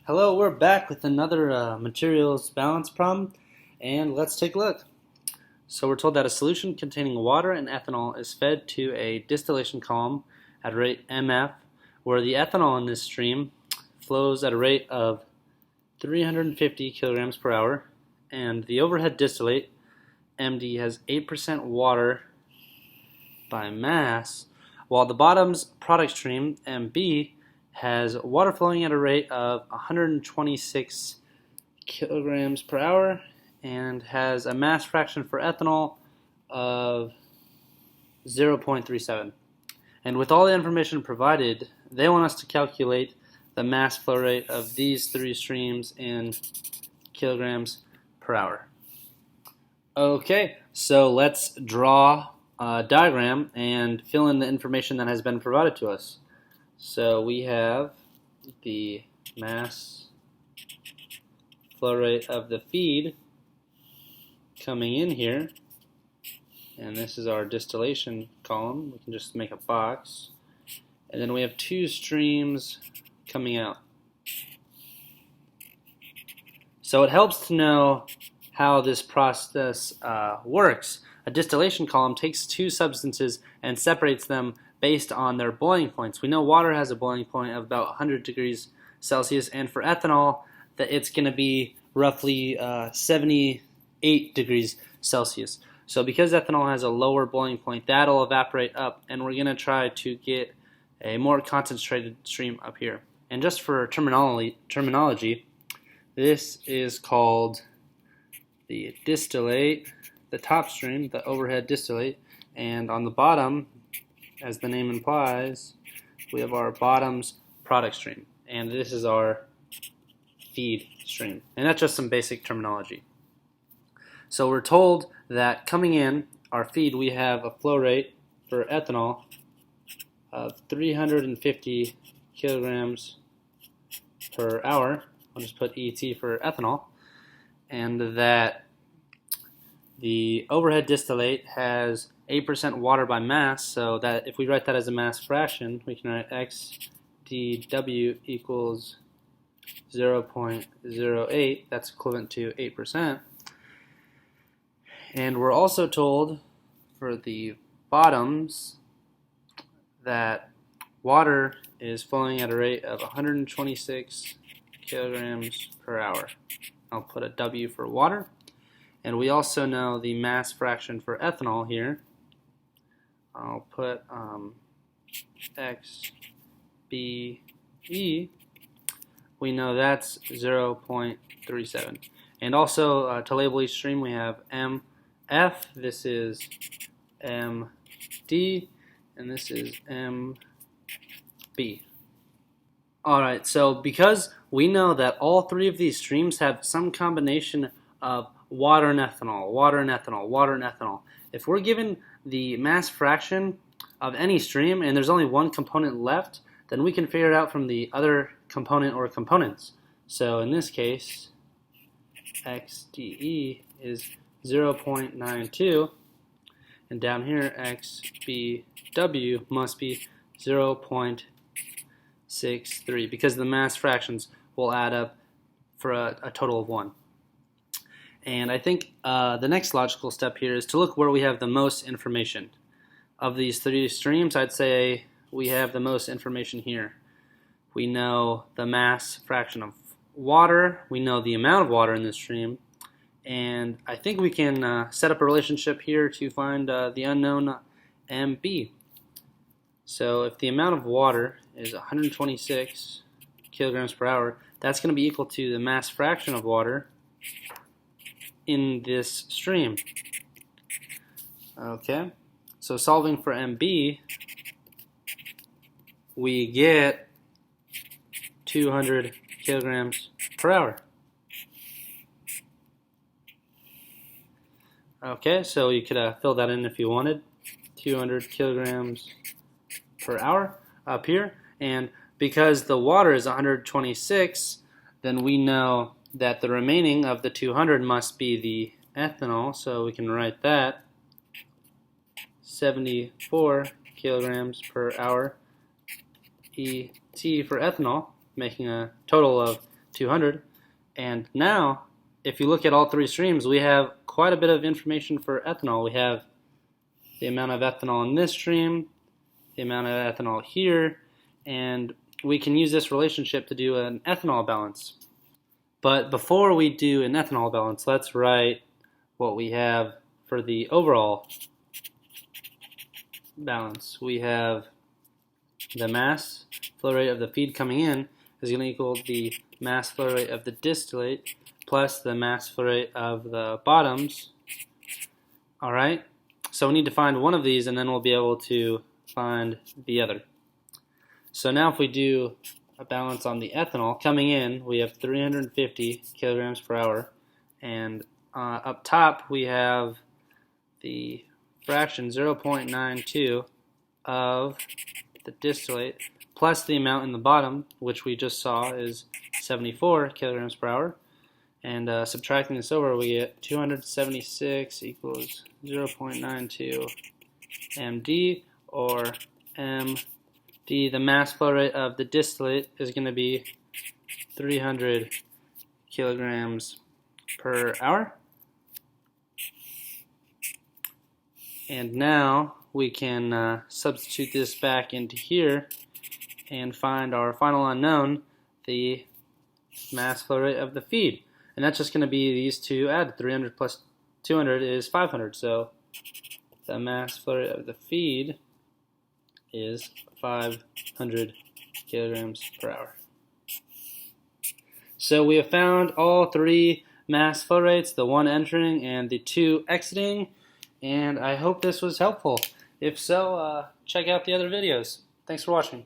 Hello, we're back with another materials balance problem, and let's take a look. So we're told that a solution containing water and ethanol is fed to a distillation column at a rate mf, where the ethanol in this stream flows at a rate of 350 kilograms per hour, and the overhead distillate, MD, has 8% water by mass, while the bottom's product stream, MB, has water flowing at a rate of 126 kilograms per hour and has a mass fraction for ethanol of 0.37. And with all the information provided, they want us to calculate the mass flow rate of these three streams in kilograms per hour. Okay, so let's draw a diagram and fill in the information that has been provided to us. So we have the mass flow rate of the feed coming in here, and this is our distillation column. We can just make a box, and then we have two streams coming out. So it helps to know how this process works. A distillation column takes two substances and separates them based on their boiling points. We know water has a boiling point of about 100 degrees Celsius, and for ethanol, that it's going to be roughly 78 degrees Celsius. So because ethanol has a lower boiling point, that'll evaporate up, and we're going to try to get a more concentrated stream up here. And just for terminology, this is called the distillate, the top stream, the overhead distillate, and on the bottom, as the name implies, we have our bottom's product stream, and this is our feed stream. And that's just some basic terminology. So we're told that coming in our feed, we have a flow rate for ethanol of 350 kilograms per hour. I'll just put ET for ethanol, and that the overhead distillate has 8% water by mass, so that if we write that as a mass fraction, we can write XdW equals 0.08. That's equivalent to 8%. And we're also told for the bottoms that water is flowing at a rate of 126 kilograms per hour. I'll put a W for water. And we also know the mass fraction for ethanol here. I'll put XBE. We know that's 0.37. And also to label each stream, we have MF. This is MD, and this is MB. Alright, so because we know that all three of these streams have some combination of water and ethanol, water and ethanol, water and ethanol. If we're given the mass fraction of any stream and there's only one component left, then we can figure it out from the other component or components. So in this case, XDE is 0.92, and down here XBW must be 0.63 because the mass fractions will add up for a total of 1. And I think the next logical step here is to look where we have the most information. Of these three streams, I'd say we have the most information here. We know the mass fraction of water, we know the amount of water in this stream, and I think we can set up a relationship here to find the unknown MB. So if the amount of water is 126 kilograms per hour, that's going to be equal to the mass fraction of water in this stream. Okay, so solving for MB, we get 200 kilograms per hour. Okay, so you could fill that in if you wanted. 200 kilograms per hour up here, and because the water is 126, then we know that the remaining of the 200 must be the ethanol, so we can write that 74 kilograms per hour ET for ethanol, making a total of 200. And now, if you look at all three streams, we have quite a bit of information for ethanol. We have the amount of ethanol in this stream, the amount of ethanol here, and we can use this relationship to do an ethanol balance. But before we do an ethanol balance, let's write what we have for the overall balance. We have the mass flow rate of the feed coming in is going to equal the mass flow rate of the distillate plus the mass flow rate of the bottoms. Alright, so we need to find one of these and then we'll be able to find the other. So now if we do a balance on the ethanol, coming in we have 350 kilograms per hour, and up top we have the fraction 0.92 of the distillate plus the amount in the bottom, which we just saw is 74 kilograms per hour, and subtracting this over we get 276 equals 0.92 MD, or MD, the mass flow rate of the distillate is going to be 300 kilograms per hour. And now we can substitute this back into here and find our final unknown, the mass flow rate of the feed. And that's just going to be these two added. 300 plus 200 is 500. So the mass flow rate of the feed is 500 kilograms per hour. So we have found all three mass flow rates, the one entering and the two exiting, and I hope this was helpful. If so, check out the other videos. Thanks for watching.